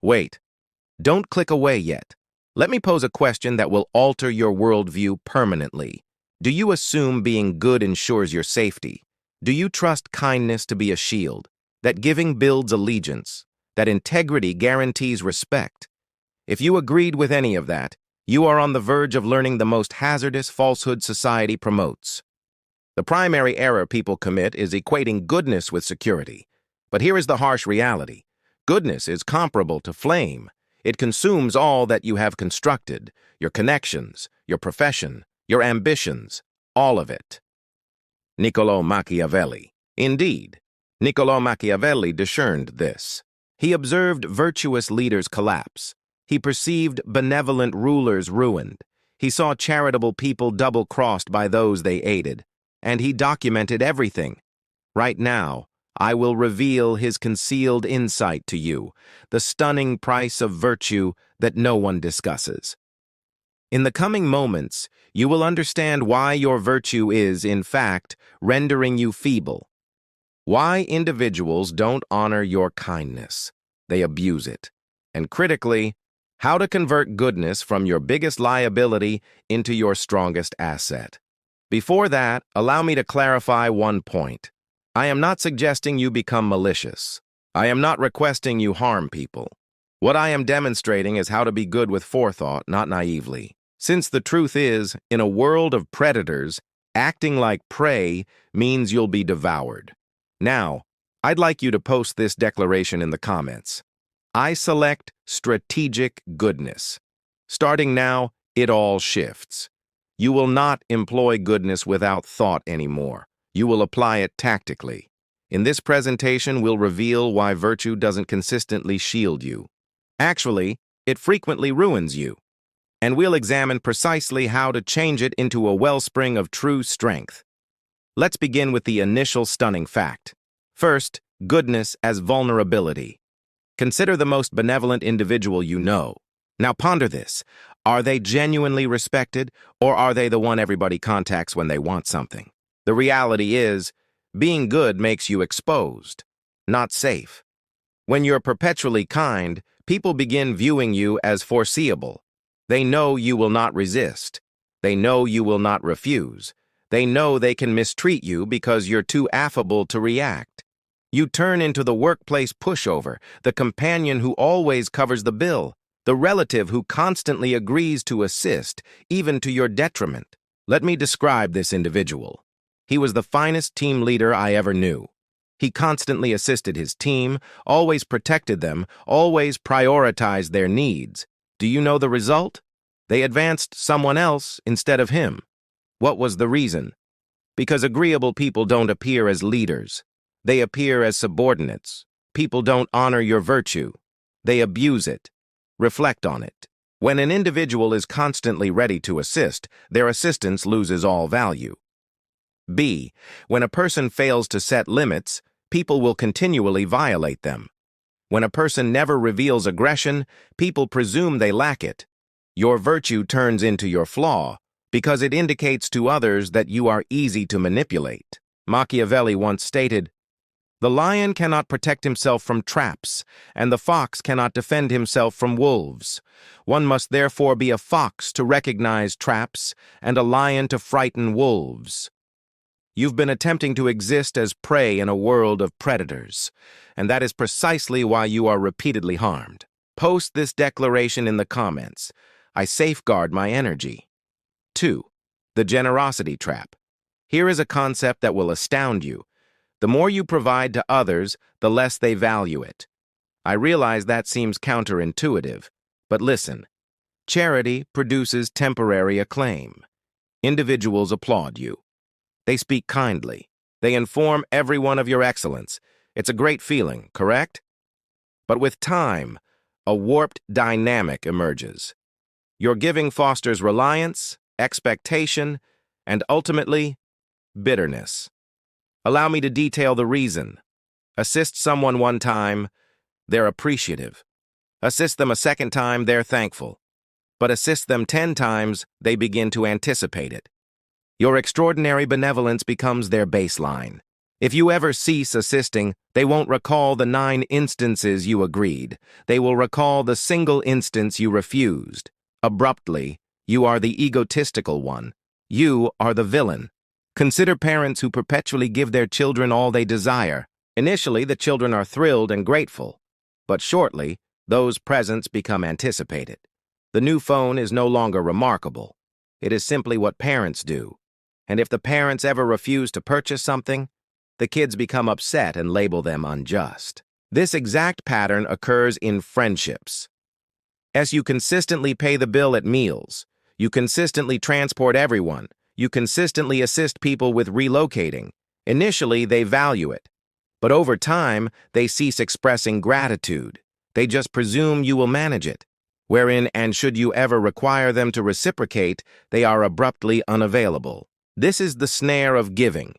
Wait, don't click away yet. Let me pose a question that will alter your worldview permanently. Do you assume being good ensures your safety? Do you trust kindness to be a shield, that giving builds allegiance, that integrity guarantees respect? If you agreed with any of that, you are on the verge of learning the most hazardous falsehood society promotes. The primary error people commit is equating goodness with security. But here is the harsh reality. Goodness is comparable to flame. It consumes all that you have constructed, your connections, your profession, your ambitions, all of it. Niccolò Machiavelli. Indeed, Niccolò Machiavelli discerned this. He observed virtuous leaders collapse. He perceived benevolent rulers ruined. He saw charitable people double-crossed by those they aided. And he documented everything. Right now, I will reveal his concealed insight to you, the stunning price of virtue that no one discusses. In the coming moments, you will understand why your virtue is, in fact, rendering you feeble. Why individuals don't honor your kindness. They abuse it. And critically, how to convert goodness from your biggest liability into your strongest asset. Before that, allow me to clarify one point. I am not suggesting you become malicious. I am not requesting you harm people. What I am demonstrating is how to be good with forethought, not naively. Since the truth is, in a world of predators, acting like prey means you'll be devoured. Now, I'd like you to post this declaration in the comments. I select strategic goodness. Starting now, it all shifts. You will not employ goodness without thought anymore. You will apply it tactically. In this presentation, we'll reveal why virtue doesn't consistently shield you. Actually, it frequently ruins you. And we'll examine precisely how to change it into a wellspring of true strength. Let's begin with the initial stunning fact. First, goodness as vulnerability. Consider the most benevolent individual you know. Now ponder this. Are they genuinely respected, or are they the one everybody contacts when they want something? The reality is, being good makes you exposed, not safe. When you're perpetually kind, people begin viewing you as foreseeable. They know you will not resist. They know you will not refuse. They know they can mistreat you because you're too affable to react. You turn into the workplace pushover, the companion who always covers the bill, the relative who constantly agrees to assist, even to your detriment. Let me describe this individual. He was the finest team leader I ever knew. He constantly assisted his team, always protected them, always prioritized their needs. Do you know the result? They advanced someone else instead of him. What was the reason? Because agreeable people don't appear as leaders. They appear as subordinates. People don't honor your virtue. They abuse it. Reflect on it. When an individual is constantly ready to assist, their assistance loses all value. B. When a person fails to set limits, people will continually violate them. When a person never reveals aggression, people presume they lack it. Your virtue turns into your flaw because it indicates to others that you are easy to manipulate. Machiavelli once stated, "The lion cannot protect himself from traps, and the fox cannot defend himself from wolves. One must therefore be a fox to recognize traps and a lion to frighten wolves." You've been attempting to exist as prey in a world of predators, and that is precisely why you are repeatedly harmed. Post this declaration in the comments. I safeguard my energy. 2. The generosity trap. Here is a concept that will astound you. The more you provide to others, the less they value it. I realize that seems counterintuitive, but listen. Charity produces temporary acclaim. Individuals applaud you. They speak kindly. They inform everyone of your excellence. It's a great feeling, correct? But with time, a warped dynamic emerges. Your giving fosters reliance, expectation, and ultimately, bitterness. Allow me to detail the reason. Assist someone one time, they're appreciative. Assist them a second time, they're thankful. But assist them 10 times, they begin to anticipate it. Your extraordinary benevolence becomes their baseline. If you ever cease assisting, they won't recall the 9 instances you agreed. They will recall the single instance you refused. Abruptly, you are the egotistical one. You are the villain. Consider parents who perpetually give their children all they desire. Initially, the children are thrilled and grateful, but shortly, those presents become anticipated. The new phone is no longer remarkable. It is simply what parents do. And if the parents ever refuse to purchase something, the kids become upset and label them unjust. This exact pattern occurs in friendships. As you consistently pay the bill at meals, you consistently transport everyone, you consistently assist people with relocating. Initially, they value it. But over time, they cease expressing gratitude. They just presume you will manage it. Wherein, and should you ever require them to reciprocate, they are abruptly unavailable. This is the snare of giving.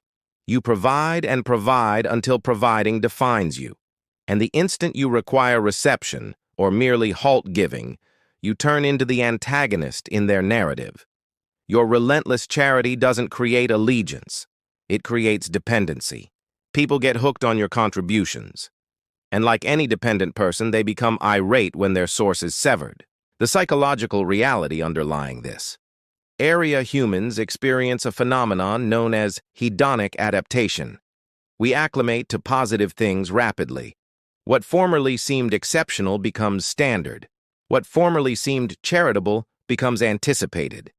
You provide and provide until providing defines you. And the instant you require reception, or merely halt giving, you turn into the antagonist in their narrative. Your relentless charity doesn't create allegiance. It creates dependency. People get hooked on your contributions. And like any dependent person, they become irate when their source is severed. The psychological reality underlying this. Area humans experience a phenomenon known as hedonic adaptation. We acclimate to positive things rapidly. What formerly seemed exceptional becomes standard. What formerly seemed charitable becomes anticipated.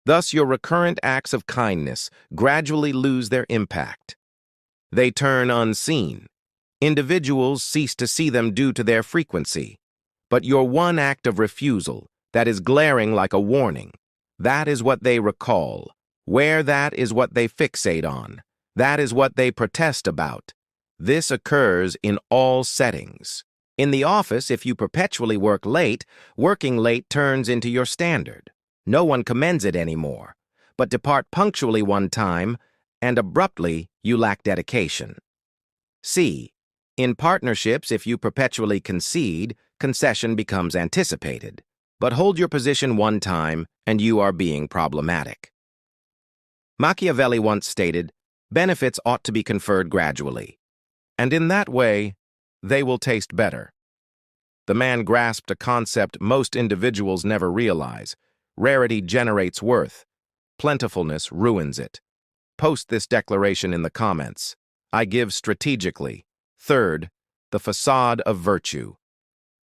Thus, your recurrent acts of kindness gradually lose their impact. They turn unseen. Individuals cease to see them due to their frequency. But your one act of refusal, that is glaring like a warning, that is what they recall. Where that is what they fixate on. That is what they protest about. This occurs in all settings. In the office, if you perpetually work late, working late turns into your standard. No one commends it anymore. But depart punctually one time, and abruptly you lack dedication. C. In partnerships, if you perpetually concede, concession becomes anticipated. But hold your position one time, and you are being problematic. Machiavelli once stated, benefits ought to be conferred gradually, and in that way, they will taste better. The man grasped a concept most individuals never realize. Rarity generates worth. Plentifulness ruins it. Post this declaration in the comments. I give strategically. Third, the facade of virtue.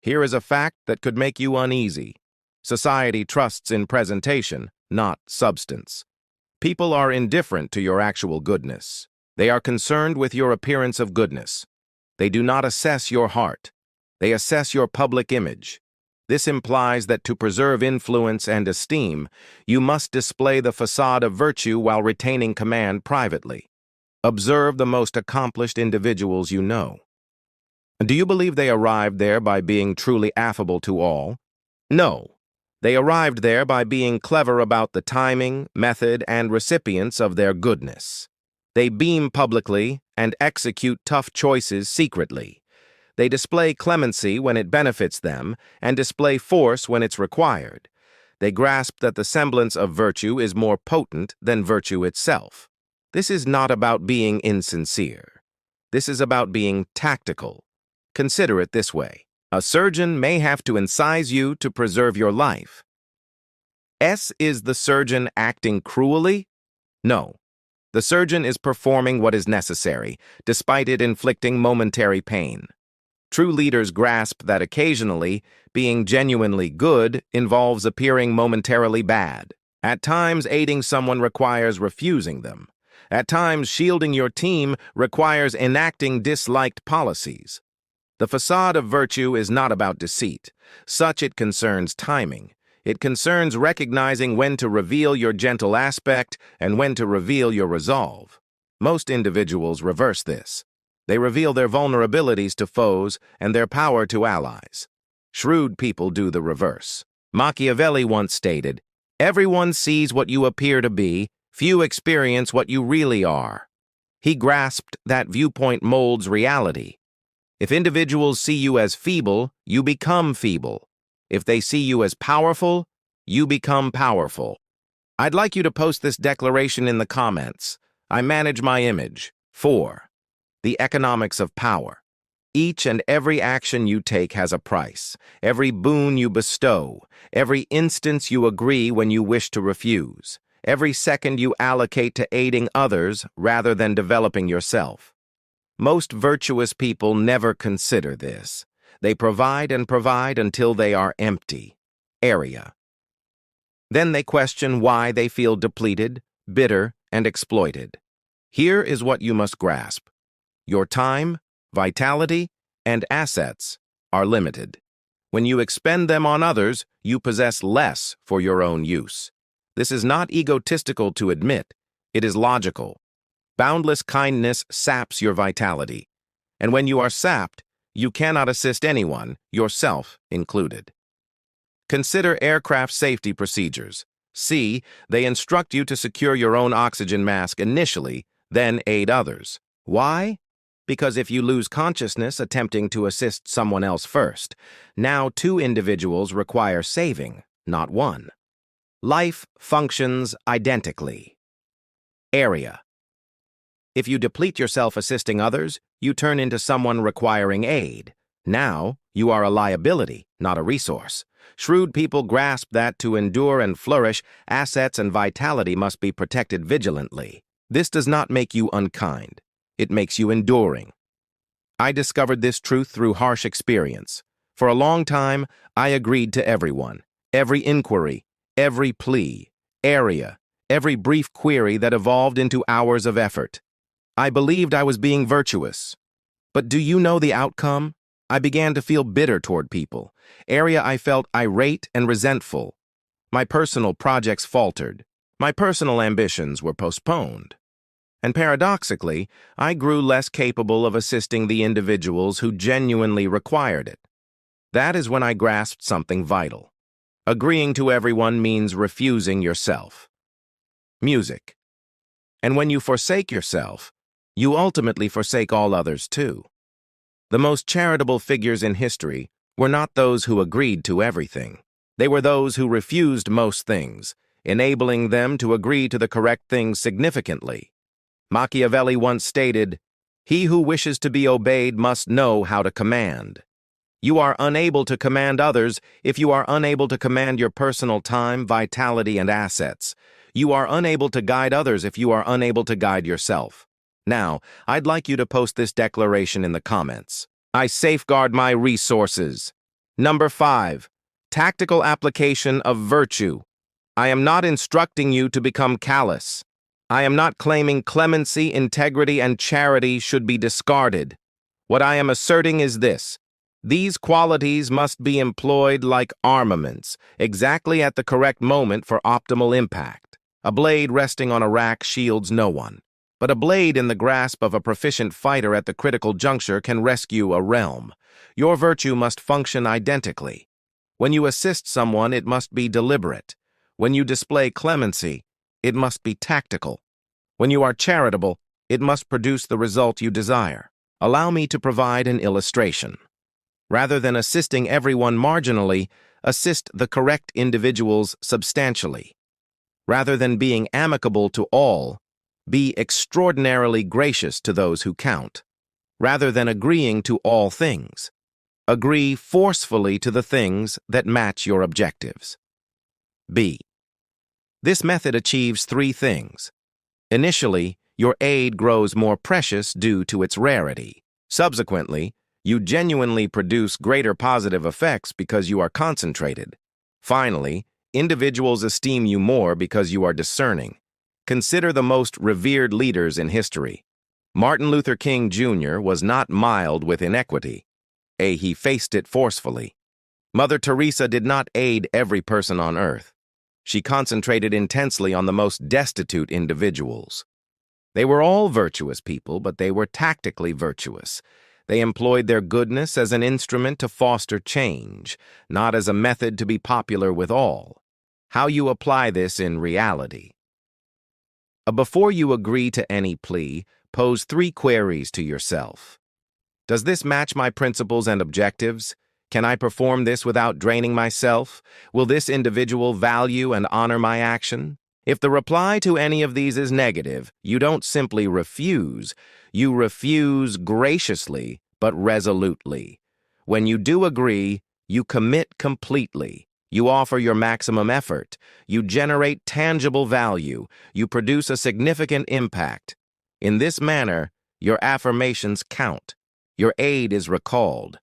Here is a fact that could make you uneasy. Society trusts in presentation, not substance. People are indifferent to your actual goodness. They are concerned with your appearance of goodness. They do not assess your heart. They assess your public image. This implies that to preserve influence and esteem, you must display the facade of virtue while retaining command privately. Observe the most accomplished individuals you know. Do you believe they arrived there by being truly affable to all? No. They arrived there by being clever about the timing, method, and recipients of their goodness. They beam publicly and execute tough choices secretly. They display clemency when it benefits them and display force when it's required. They grasp that the semblance of virtue is more potent than virtue itself. This is not about being insincere. This is about being tactical. Consider it this way. A surgeon may have to incise you to preserve your life. Is the surgeon acting cruelly? No. The surgeon is performing what is necessary, despite it inflicting momentary pain. True leaders grasp that occasionally, being genuinely good involves appearing momentarily bad. At times, aiding someone requires refusing them. At times, shielding your team requires enacting disliked policies. The facade of virtue is not about deceit. Such it concerns timing. It concerns recognizing when to reveal your gentle aspect and when to reveal your resolve. Most individuals reverse this. They reveal their vulnerabilities to foes and their power to allies. Shrewd people do the reverse. Machiavelli once stated, "Everyone sees what you appear to be, few experience what you really are." He grasped that viewpoint molds reality. If individuals see you as feeble, you become feeble. If they see you as powerful, you become powerful. I'd like you to post this declaration in the comments. I manage my image. 4. The economics of power. Each and every action you take has a price. Every boon you bestow, every instance you agree when you wish to refuse, every second you allocate to aiding others rather than developing yourself. Most virtuous people never consider this. They provide and provide until they are empty. Area. Then they question why they feel depleted, bitter, and exploited. Here is what you must grasp. Your time, vitality, and assets are limited. When you expend them on others, you possess less for your own use. This is not egotistical to admit. It is logical. Boundless kindness saps your vitality. And when you are sapped, you cannot assist anyone, yourself included. Consider aircraft safety procedures. C. They instruct you to secure your own oxygen mask initially, then aid others. Why? Because if you lose consciousness attempting to assist someone else first, now two individuals require saving, not one. Life functions identically. Area. If you deplete yourself assisting others, you turn into someone requiring aid. Now, you are a liability, not a resource. Shrewd people grasp that to endure and flourish, assets and vitality must be protected vigilantly. This does not make you unkind. It makes you enduring. I discovered this truth through harsh experience. For a long time, I agreed to everyone, every inquiry, every plea, area, every brief query that evolved into hours of effort. I believed I was being virtuous. But do you know the outcome? I began to feel bitter toward people. I felt irate and resentful. My personal projects faltered. My personal ambitions were postponed. And paradoxically, I grew less capable of assisting the individuals who genuinely required it. That is when I grasped something vital. Agreeing to everyone means refusing yourself. Music. And when you forsake yourself, you ultimately forsake all others too. The most charitable figures in history were not those who agreed to everything. They were those who refused most things, enabling them to agree to the correct things significantly. Machiavelli once stated, "He who wishes to be obeyed must know how to command." You are unable to command others if you are unable to command your personal time, vitality, and assets. You are unable to guide others if you are unable to guide yourself. Now, I'd like you to post this declaration in the comments. I safeguard my resources. Number 5. Tactical application of virtue. I am not instructing you to become callous. I am not claiming clemency, integrity, and charity should be discarded. What I am asserting is this. These qualities must be employed like armaments, exactly at the correct moment for optimal impact. A blade resting on a rack shields no one. But a blade in the grasp of a proficient fighter at the critical juncture can rescue a realm. Your virtue must function identically. When you assist someone, it must be deliberate. When you display clemency, it must be tactical. When you are charitable, it must produce the result you desire. Allow me to provide an illustration. Rather than assisting everyone marginally, assist the correct individuals substantially. Rather than being amicable to all, be extraordinarily gracious to those who count. Rather than agreeing to all things, agree forcefully to the things that match your objectives. B. This method achieves 3 things. Initially, your aid grows more precious due to its rarity. Subsequently, you genuinely produce greater positive effects because you are concentrated. Finally, individuals esteem you more because you are discerning. Consider the most revered leaders in history. Martin Luther King Jr. was not mild with inequity. He faced it forcefully. Mother Teresa did not aid every person on earth. She concentrated intensely on the most destitute individuals. They were all virtuous people, but they were tactically virtuous. They employed their goodness as an instrument to foster change, not as a method to be popular with all. How you apply this in reality. Before you agree to any plea, pose 3 queries to yourself. Does this match my principles and objectives? Can I perform this without draining myself? Will this individual value and honor my action? If the reply to any of these is negative, you don't simply refuse. You refuse graciously, but resolutely. When you do agree, you commit completely. You offer your maximum effort. You generate tangible value. You produce a significant impact. In this manner, your affirmations count. Your aid is recalled.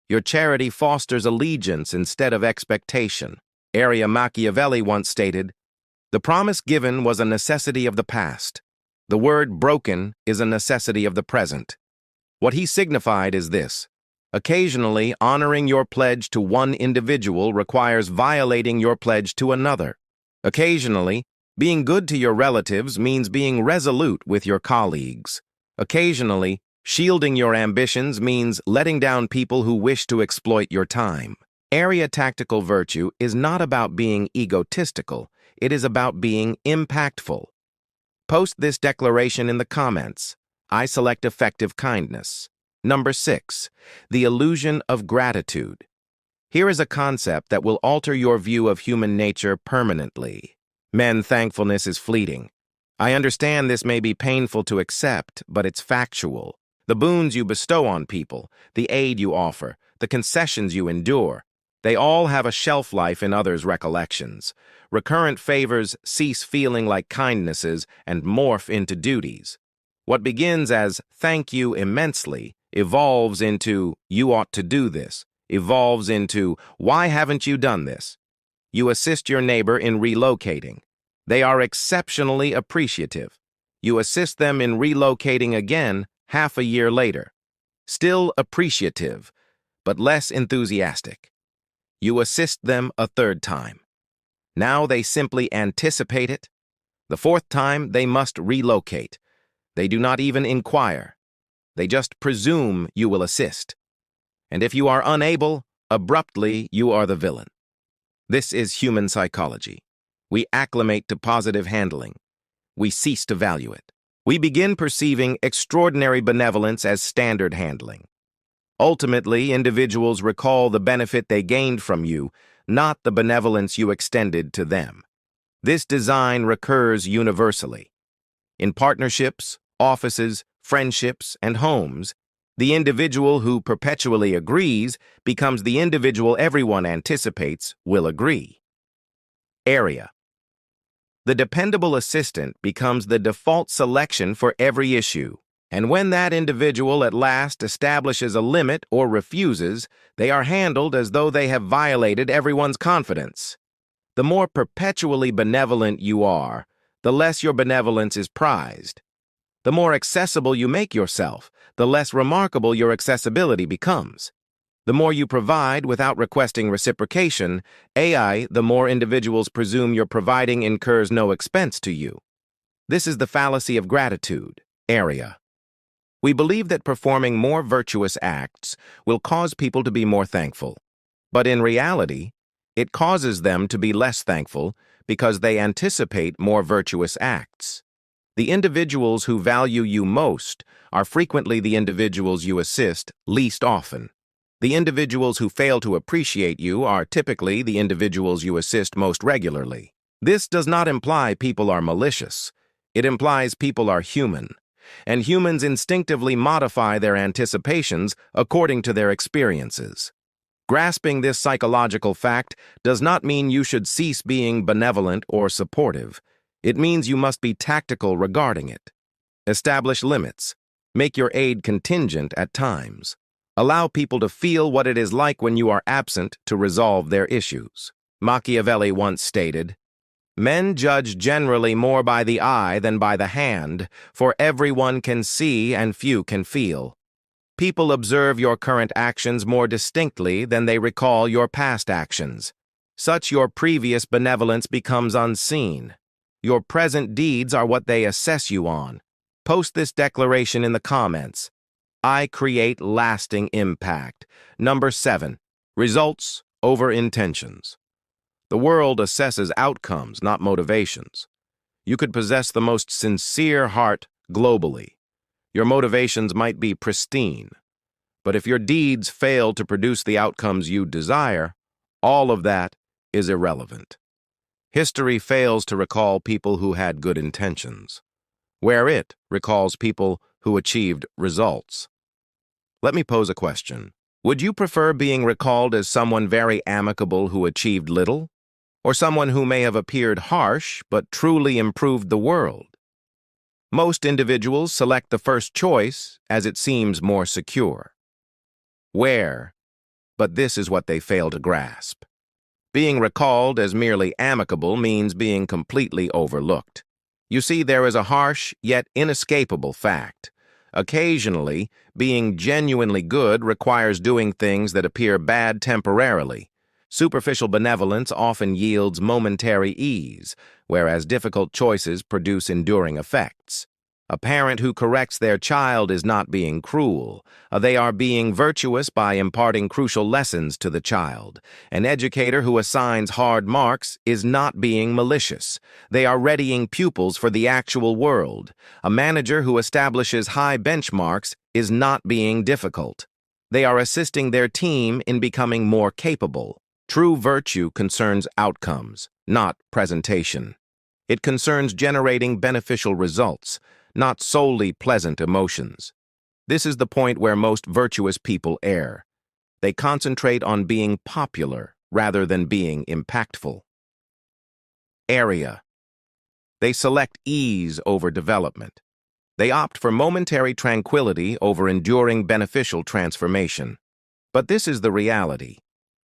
Your charity fosters allegiance instead of expectation. Machiavelli once stated, "The promise given was a necessity of the past. The word broken is a necessity of the present." What he signified is this: occasionally, honoring your pledge to one individual requires violating your pledge to another. Occasionally, being good to your relatives means being resolute with your colleagues. Occasionally, shielding your ambitions means letting down people who wish to exploit your time. Tactical virtue is not about being egotistical. It is about being impactful. Post this declaration in the comments. I select effective kindness. Number 6, the illusion of gratitude. Here is a concept that will alter your view of human nature permanently. Thankfulness is fleeting. I understand this may be painful to accept, but it's factual. The boons you bestow on people, the aid you offer, the concessions you endure, they all have a shelf life in others' recollections. Recurrent favors cease feeling like kindnesses and morph into duties. What begins as "thank you immensely" evolves into "you ought to do this," evolves into "why haven't you done this?" You assist your neighbor in relocating. They are exceptionally appreciative. You assist them in relocating again half a year later. Still appreciative, but less enthusiastic. You assist them a third time. Now they simply anticipate it. The fourth time, they must relocate. They do not even inquire. They just presume you will assist. And if you are unable, abruptly, you are the villain. This is human psychology. We acclimate to positive handling. We cease to value it. We begin perceiving extraordinary benevolence as standard handling. Ultimately, individuals recall the benefit they gained from you, not the benevolence you extended to them. This design recurs universally. In partnerships, offices, friendships, and homes, the individual who perpetually agrees becomes the individual everyone anticipates will agree. The dependable assistant becomes the default selection for every issue. And when that individual at last establishes a limit or refuses, they are handled as though they have violated everyone's confidence. The more perpetually benevolent you are, the less your benevolence is prized. The more accessible you make yourself, the less remarkable your accessibility becomes. The more you provide without requesting reciprocation, the more individuals presume your providing incurs no expense to you. This is the fallacy of gratitude. We believe that performing more virtuous acts will cause people to be more thankful. But in reality, it causes them to be less thankful because they anticipate more virtuous acts. The individuals who value you most are frequently the individuals you assist least often. The individuals who fail to appreciate you are typically the individuals you assist most regularly. This does not imply people are malicious. It implies people are human. And humans instinctively modify their anticipations according to their experiences. Grasping this psychological fact does not mean you should cease being benevolent or supportive. It means you must be tactical regarding it. Establish limits. Make your aid contingent at times. Allow people to feel what it is like when you are absent to resolve their issues. Machiavelli once stated, "Men judge generally more by the eye than by the hand, for everyone can see and few can feel. People observe your current actions more distinctly than they recall your past actions. Such your previous benevolence becomes unseen. Your present deeds are what they assess you on." Post this declaration in the comments. I create lasting impact. Number 7, results over intentions. The world assesses outcomes, not motivations. You could possess the most sincere heart globally. Your motivations might be pristine. But if your deeds fail to produce the outcomes you desire, all of that is irrelevant. History fails to recall people who had good intentions, where it recalls people who achieved results. Let me pose a question. Would you prefer being recalled as someone very amicable who achieved little, or someone who may have appeared harsh but truly improved the world? Most individuals select the first choice as it seems more secure. But this is what they fail to grasp. Being recalled as merely amicable means being completely overlooked. You see, there is a harsh yet inescapable fact. Occasionally, being genuinely good requires doing things that appear bad temporarily. Superficial benevolence often yields momentary ease, whereas difficult choices produce enduring effects. A parent who corrects their child is not being cruel. They are being virtuous by imparting crucial lessons to the child. An educator who assigns hard marks is not being malicious. They are readying pupils for the actual world. A manager who establishes high benchmarks is not being difficult. They are assisting their team in becoming more capable. True virtue concerns outcomes, not presentation. It concerns generating beneficial results, not solely pleasant emotions. This is the point where most virtuous people err. They concentrate on being popular rather than being impactful. Area. They select ease over development. They opt for momentary tranquility over enduring beneficial transformation. But this is the reality.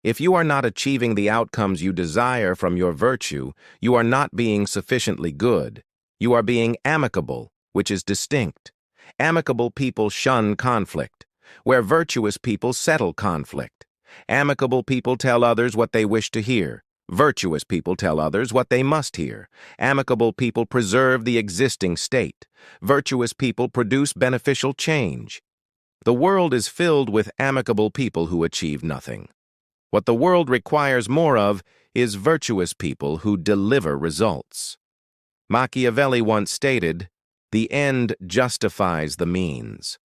If you are not achieving the outcomes you desire from your virtue, you are not being sufficiently good. You are being amicable, which is distinct. Amicable people shun conflict, where virtuous people settle conflict. Amicable people tell others what they wish to hear. Virtuous people tell others what they must hear. Amicable people preserve the existing state. Virtuous people produce beneficial change. The world is filled with amicable people who achieve nothing. What the world requires more of is virtuous people who deliver results. Machiavelli once stated, "The end justifies the means."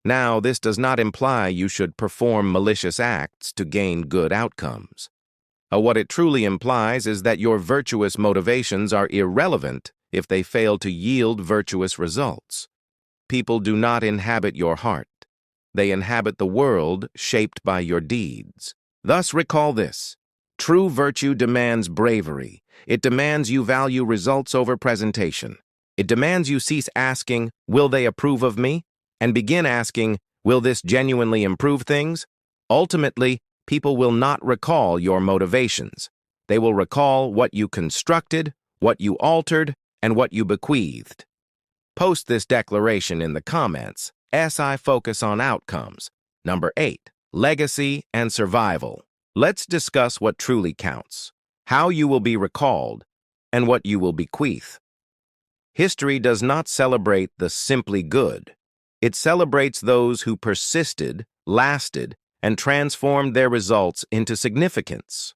Now, this does not imply you should perform malicious acts to gain good outcomes. What it truly implies is that your virtuous motivations are irrelevant if they fail to yield virtuous results. People do not inhabit your heart. They inhabit the world shaped by your deeds. Thus, recall this. True virtue demands bravery. It demands you value results over presentation. It demands you cease asking, "Will they approve of me?" and begin asking, "Will this genuinely improve things?" Ultimately, people will not recall your motivations. They will recall what you constructed, what you altered, and what you bequeathed. Post this declaration in the comments as I focus on outcomes. Number 8, legacy and survival. Let's discuss what truly counts, how you will be recalled, and what you will bequeath. History does not celebrate the simply good. It celebrates those who persisted, lasted, and transformed their results into significance.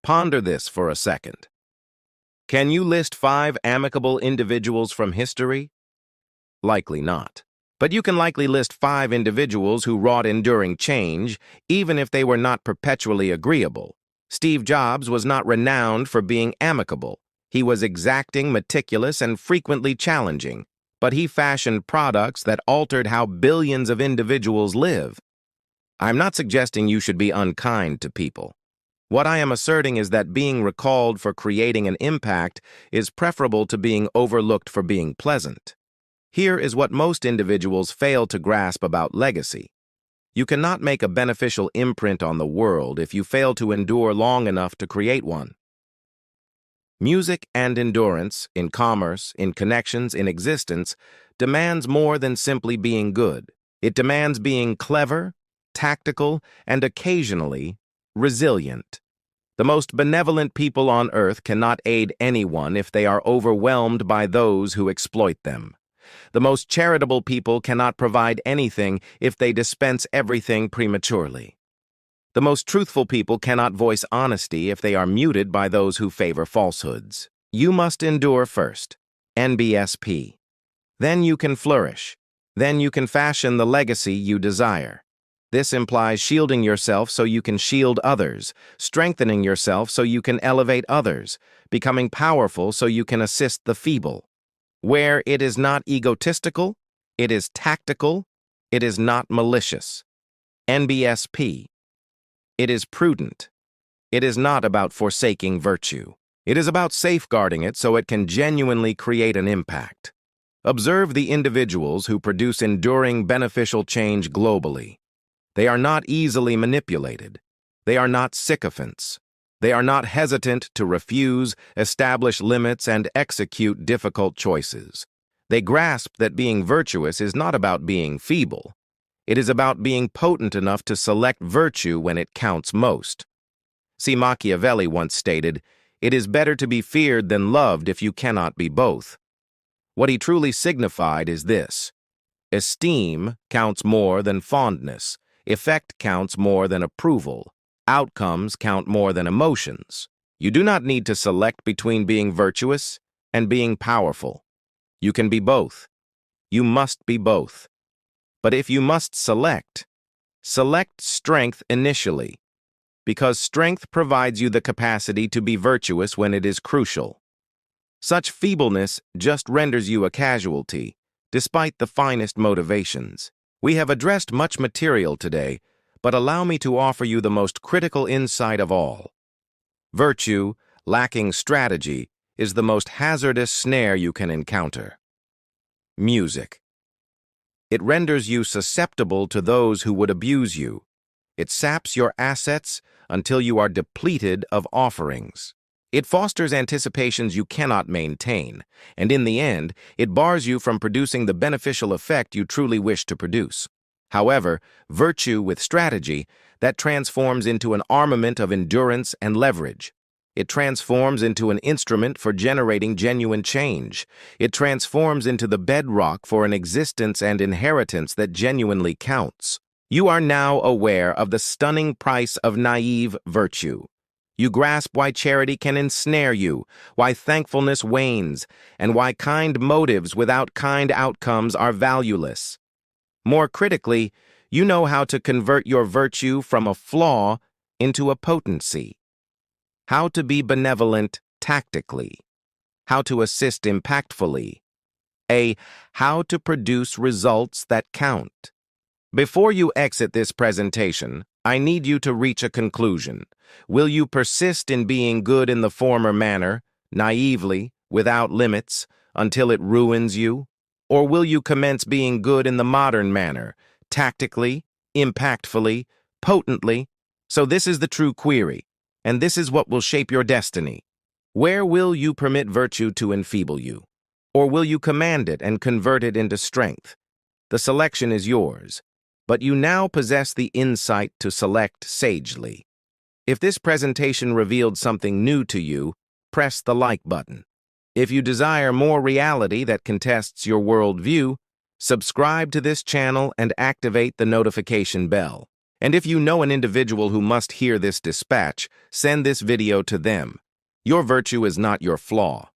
Ponder this for a second. Can you list 5 amicable individuals from history? Likely not. But you can likely list 5 individuals who wrought enduring change, even if they were not perpetually agreeable. Steve Jobs was not renowned for being amicable. He was exacting, meticulous, and frequently challenging, but he fashioned products that altered how billions of individuals live. I'm not suggesting you should be unkind to people. What I am asserting is that being recalled for creating an impact is preferable to being overlooked for being pleasant. Here is what most individuals fail to grasp about legacy. You cannot make a beneficial imprint on the world if you fail to endure long enough to create one. Music and endurance, in commerce, in connections, in existence, demands more than simply being good. It demands being clever, tactical, and occasionally resilient. The most benevolent people on earth cannot aid anyone if they are overwhelmed by those who exploit them. The most charitable people cannot provide anything if they dispense everything prematurely. The most truthful people cannot voice honesty if they are muted by those who favor falsehoods. You must endure first. NBSP. Then you can flourish. Then you can fashion the legacy you desire. This implies shielding yourself so you can shield others, strengthening yourself so you can elevate others, becoming powerful so you can assist the feeble. Where it is not egotistical, it is tactical, it is not malicious. NBSP. It is prudent. It is not about forsaking virtue. It is about safeguarding it so it can genuinely create an impact. Observe the individuals who produce enduring beneficial change globally. They are not easily manipulated. They are not sycophants. They are not hesitant to refuse, establish limits, and execute difficult choices. They grasp that being virtuous is not about being feeble. It is about being potent enough to select virtue when it counts most. See, Machiavelli once stated, "It is better to be feared than loved if you cannot be both." What he truly signified is this: esteem counts more than fondness, effect counts more than approval, outcomes count more than emotions. You do not need to select between being virtuous and being powerful. You can be both. You must be both. But if you must select, select strength initially, because strength provides you the capacity to be virtuous when it is crucial. Such feebleness just renders you a casualty, despite the finest motivations. We have addressed much material today, but allow me to offer you the most critical insight of all. Virtue, lacking strategy, is the most hazardous snare you can encounter. Music. It renders you susceptible to those who would abuse you. It saps your assets until you are depleted of offerings. It fosters anticipations you cannot maintain, and in the end, it bars you from producing the beneficial effect you truly wish to produce. However, virtue with strategy, that transforms into an armament of endurance and leverage. It transforms into an instrument for generating genuine change. It transforms into the bedrock for an existence and inheritance that genuinely counts. You are now aware of the stunning price of naive virtue. You grasp why charity can ensnare you, why thankfulness wanes, and why kind motives without kind outcomes are valueless. More critically, you know how to convert your virtue from a flaw into a potency. How to be benevolent tactically. How to assist impactfully. How to produce results that count. Before you exit this presentation, I need you to reach a conclusion. Will you persist in being good in the former manner, naively, without limits, until it ruins you? Or will you commence being good in the modern manner, tactically, impactfully, potently? So this is the true query, and this is what will shape your destiny. Where will you permit virtue to enfeeble you? Or will you command it and convert it into strength? The selection is yours, but you now possess the insight to select sagely. If this presentation revealed something new to you, press the like button. If you desire more reality that contests your worldview, subscribe to this channel and activate the notification bell. And if you know an individual who must hear this dispatch, send this video to them. Your virtue is not your flaw,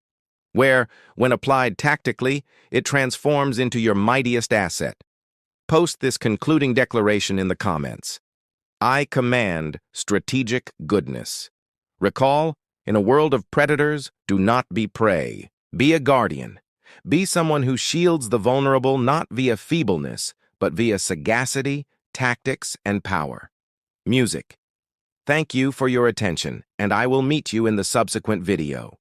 where, when applied tactically, it transforms into your mightiest asset. Post this concluding declaration in the comments. I command strategic goodness. Recall, in a world of predators, do not be prey. Be a guardian. Be someone who shields the vulnerable not via feebleness, but via sagacity, tactics, and power. Music. Thank you for your attention, and I will meet you in the subsequent video.